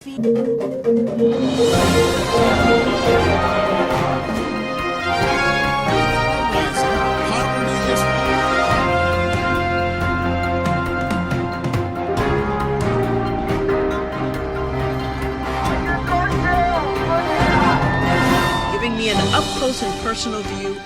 Giving me an up-close and personal view.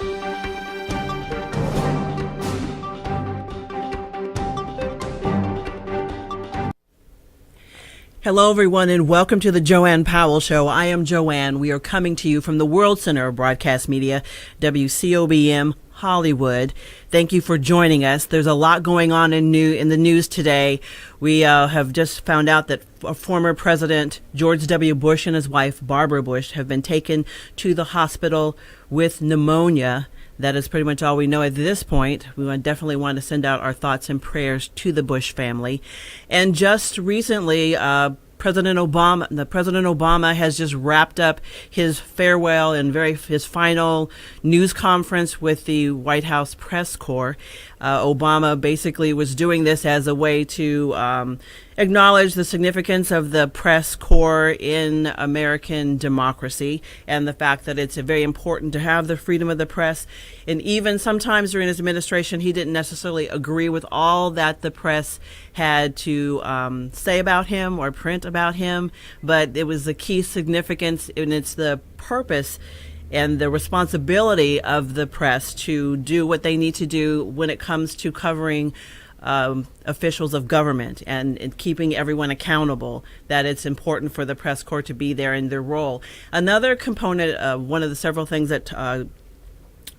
Hello, everyone, and welcome to the Joanne Powell Show. I am Joanne. We are coming to you from the World Center of Broadcast Media, WCOBM, Hollywood. Thank you for joining us. There's a lot going on in the news today. We have just found out that former President George W. Bush and his wife, Barbara Bush, have been taken to the hospital with pneumonia. That is pretty much all we know at this point. We definitely want to send out our thoughts and prayers to the Bush family. And just recently, President Obama has just wrapped up his farewell and his final news conference with the White House press corps. Obama basically was doing this as a way to acknowledge the significance of the press corps in American democracy and the fact that it's very important to have the freedom of the press. And even sometimes during his administration, he didn't necessarily agree with all that the press had to say about him or print about him, but it was the key significance, and it's the purpose and the responsibility of the press to do what they need to do when it comes to covering officials of government and keeping everyone accountable, that it's important for the press corps to be there in their role. Another component, one of the several things that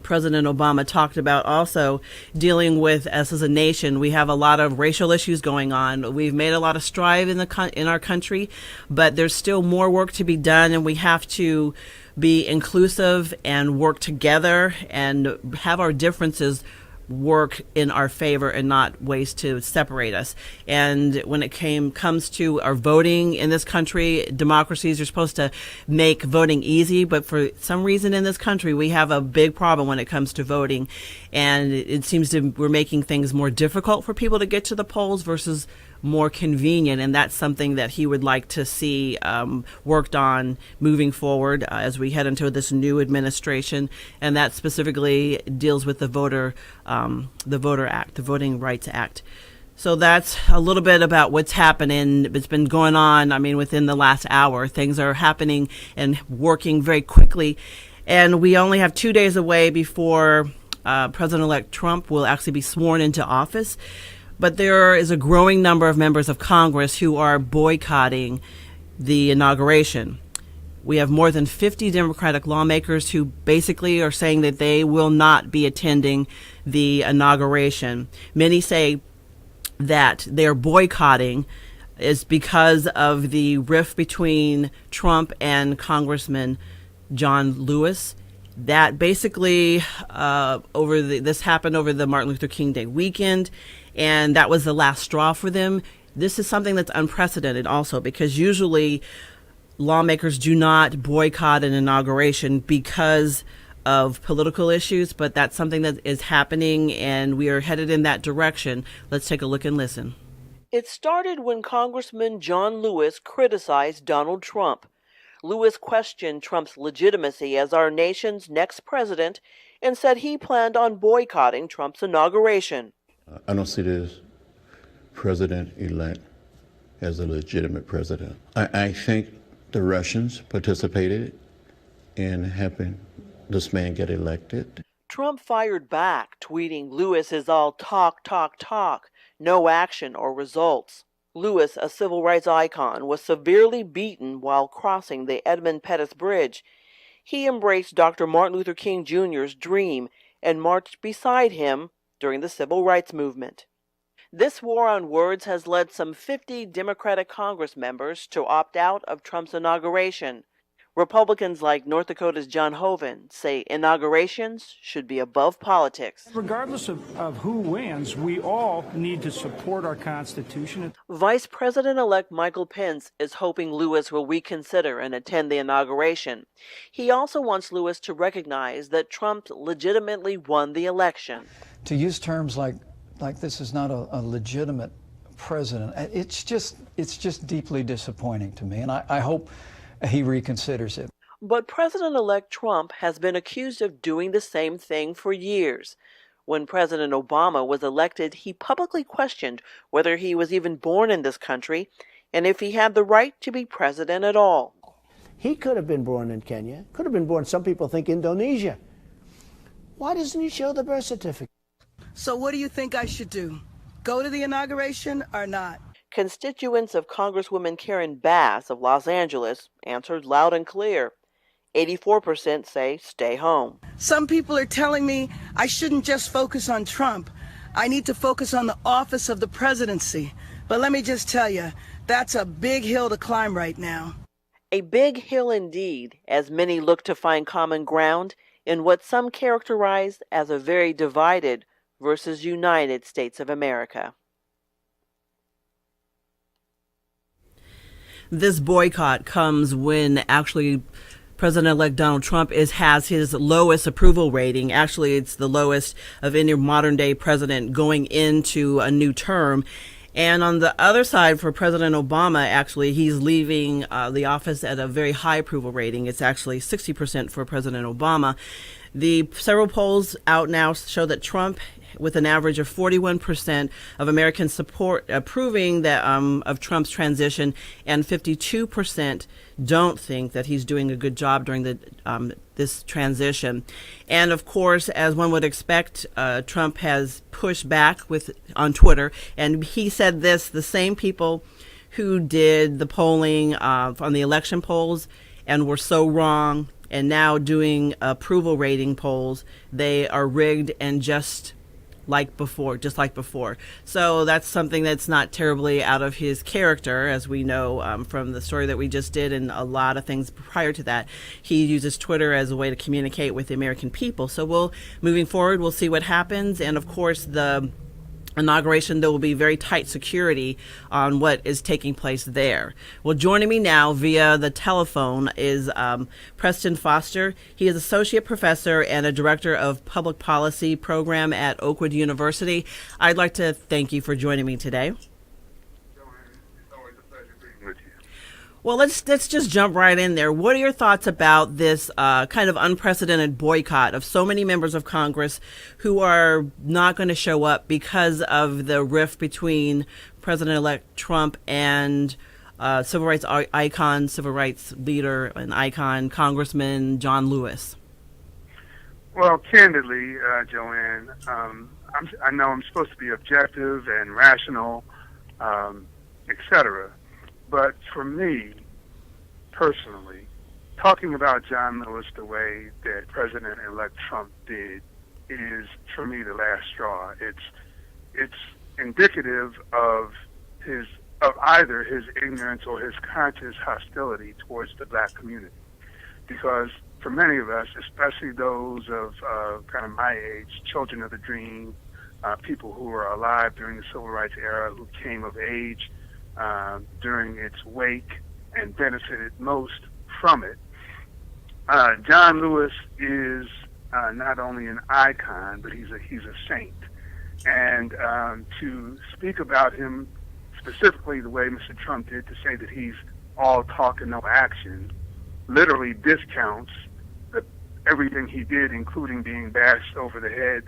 President Obama talked about also dealing with us as a nation. We have a lot of racial issues going on. We've made a lot of strides in our country, but there's still more work to be done, and we have to be inclusive and work together and have our differences work in our favor and not ways to separate us. And when it comes to our voting in this country, democracies are supposed to make voting easy, but for some reason in this country we have a big problem when it comes to voting, and it seems we're making things more difficult for people to get to the polls versus more convenient, and that's something that he would like to see worked on moving forward as we head into this new administration, and that specifically deals with the Voting Rights Act. So that's a little bit about what's happening. It's been going on, within the last hour. Things are happening and working very quickly, and we only have 2 days away before President-elect Trump will actually be sworn into office. But there is a growing number of members of Congress who are boycotting the inauguration. We have more than 50 Democratic lawmakers who basically are saying that they will not be attending the inauguration. Many say that they're boycotting is because of the rift between Trump and Congressman John Lewis. That basically this happened over the Martin Luther King Day weekend, and that was the last straw for them. This is something that's unprecedented also, because usually lawmakers do not boycott an inauguration because of political issues, but that's something that is happening, and we are headed in that direction. Let's take a look and listen. It started when Congressman John Lewis criticized Donald Trump. Lewis questioned Trump's legitimacy as our nation's next president and said he planned on boycotting Trump's inauguration. I don't see this president-elect as a legitimate president. I think the Russians participated in helping this man get elected. Trump fired back, tweeting, "Lewis is all talk, talk, talk, no action or results." Lewis, a civil rights icon, was severely beaten while crossing the Edmund Pettus Bridge. He embraced Dr. Martin Luther King Jr.'s dream and marched beside him during the civil rights movement. This war on words has led some 50 Democratic Congress members to opt out of Trump's inauguration. Republicans like North Dakota's John Hoeven say inaugurations should be above politics. Regardless of who wins, we all need to support our Constitution. Vice President-elect Michael Pence is hoping Lewis will reconsider and attend the inauguration. He also wants Lewis to recognize that Trump legitimately won the election. To use terms like this is not a legitimate president. It's just deeply disappointing to me, and I hope he reconsiders it. But President-elect Trump has been accused of doing the same thing for years. When President Obama was elected, he publicly questioned whether he was even born in this country and if he had the right to be president at all. He could have been born in Kenya, could have been born, some people think, Indonesia. Why doesn't he show the birth certificate? So what do you think I should do? Go to the inauguration or not? Constituents of Congresswoman Karen Bass of Los Angeles answered loud and clear. 84% say stay home. Some people are telling me I shouldn't just focus on Trump. I need to focus on the office of the presidency. But let me just tell you, that's a big hill to climb right now. A big hill indeed, as many look to find common ground in what some characterize as a very divided versus United States of America. This boycott comes when actually President-elect Donald Trump has his lowest approval rating. Actually, it's the lowest of any modern-day president going into a new term. And on the other side, for President Obama, actually, he's leaving the office at a very high approval rating. It's actually 60% for President Obama. The several polls out now show that Trump, with an average of 41% of Americans support approving that of Trump's transition, and 52% don't think that he's doing a good job during the this transition. And of course, as one would expect, Trump has pushed back on Twitter, and he said this: the same people who did the polling on the election polls and were so wrong, and now doing approval rating polls, they are rigged and just like before. So that's something that's not terribly out of his character, as we know from the story that we just did and a lot of things prior to that. He uses Twitter as a way to communicate with the American people. So moving forward, we'll see what happens. And of course, the inauguration, there will be very tight security on what is taking place there. Well, joining me now via the telephone is Preston Foster. He is associate professor and a director of public policy program at Oakwood University. I'd like to thank you for joining me today. Well, let's just jump right in there. What are your thoughts about this kind of unprecedented boycott of so many members of Congress who are not going to show up because of the rift between President-elect Trump and civil rights icon, civil rights leader and icon, Congressman John Lewis? Well, candidly, Joanne, I know I'm supposed to be objective and rational, etc. But for me, personally, talking about John Lewis the way that President-elect Trump did is, for me, the last straw. It's indicative of either his ignorance or his conscious hostility towards the black community. Because for many of us, especially those of kind of my age, children of the dream, people who were alive during the civil rights era, who came of age during its wake and benefited most from it. John Lewis is not only an icon, but he's a saint. And to speak about him specifically the way Mr. Trump did, to say that he's all talk and no action, literally discounts everything he did, including being bashed over the head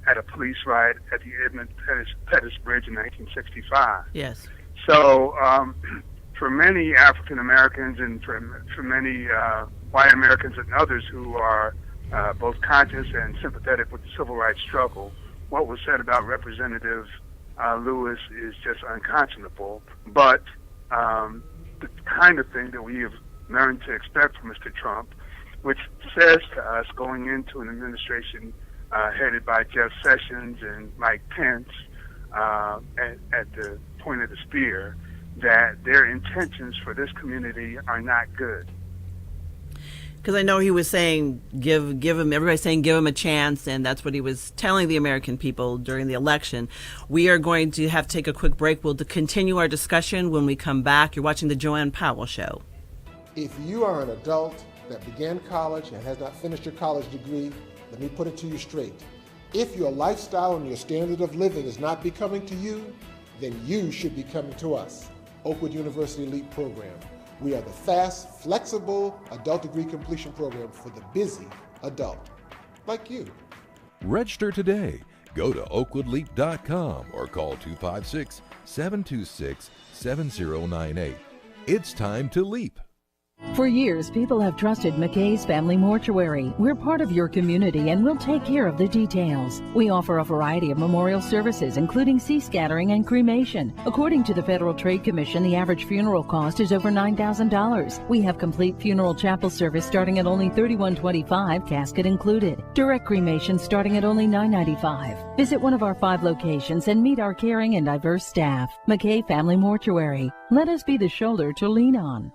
at a police riot at the Edmund Pettus Bridge in 1965. Yes. So for many African Americans and for many white Americans and others who are both conscious and sympathetic with the civil rights struggle, what was said about Representative Lewis is just unconscionable. But the kind of thing that we have learned to expect from Mr. Trump, which says to us going into an administration headed by Jeff Sessions and Mike Pence at the point of the spear, that their intentions for this community are not good. Because I know he was saying, give him, everybody's saying give him a chance, and that's what he was telling the American people during the election. We are going to have to take a quick break. We'll continue our discussion when we come back. You're watching the Joanne Powell Show. If you are an adult that began college and has not finished your college degree, let me put it to you straight. If your lifestyle and your standard of living is not becoming to you, then you should be coming to us, Oakwood University LEAP program. We are the fast, flexible adult degree completion program for the busy adult, like you. Register today. Go to oakwoodleap.com or call 256-726-7098. It's time to leap. For years, people have trusted McKay's Family Mortuary. We're part of your community and we'll take care of the details. We offer a variety of memorial services, including sea scattering and cremation. According to the Federal Trade Commission, the average funeral cost is over $9,000. We have complete funeral chapel service starting at only $31.25, casket included. Direct cremation starting at only $9.95. Visit one of our 5 locations and meet our caring and diverse staff. McKay Family Mortuary. Let us be the shoulder to lean on.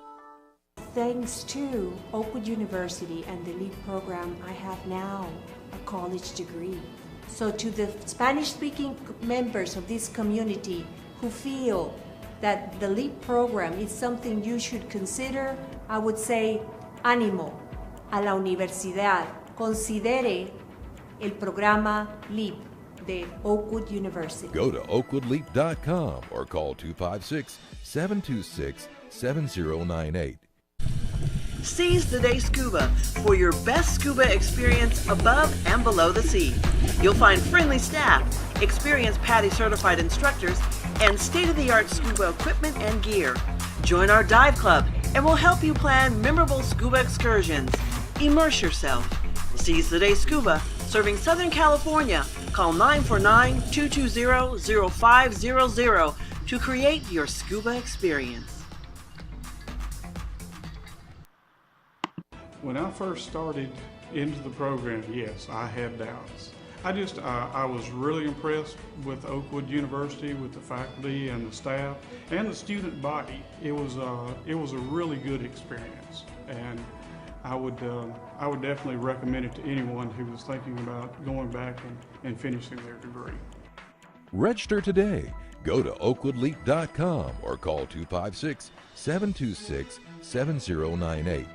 Thanks to Oakwood University and the LEAP program, I have now a college degree. So to the Spanish-speaking members of this community who feel that the LEAP program is something you should consider, I would say, ánimo a la universidad. Considere el programa LEAP de Oakwood University. Go to oakwoodleap.com or call 256-726-7098. Seize the Day Scuba for your best scuba experience above and below the sea. You'll find friendly staff, experienced PADI certified instructors, and state-of-the-art scuba equipment and gear. Join our dive club and we'll help you plan memorable scuba excursions. Immerse yourself. Seize the Day Scuba, serving Southern California. Call 949-220-0500 to create your scuba experience. When I first started into the program, yes, I had doubts. I was really impressed with Oakwood University, with the faculty and the staff and the student body. It was a really good experience, and I would definitely recommend it to anyone who was thinking about going back and finishing their degree. Register today. Go to oakwoodleap.com or call 256-726-7098.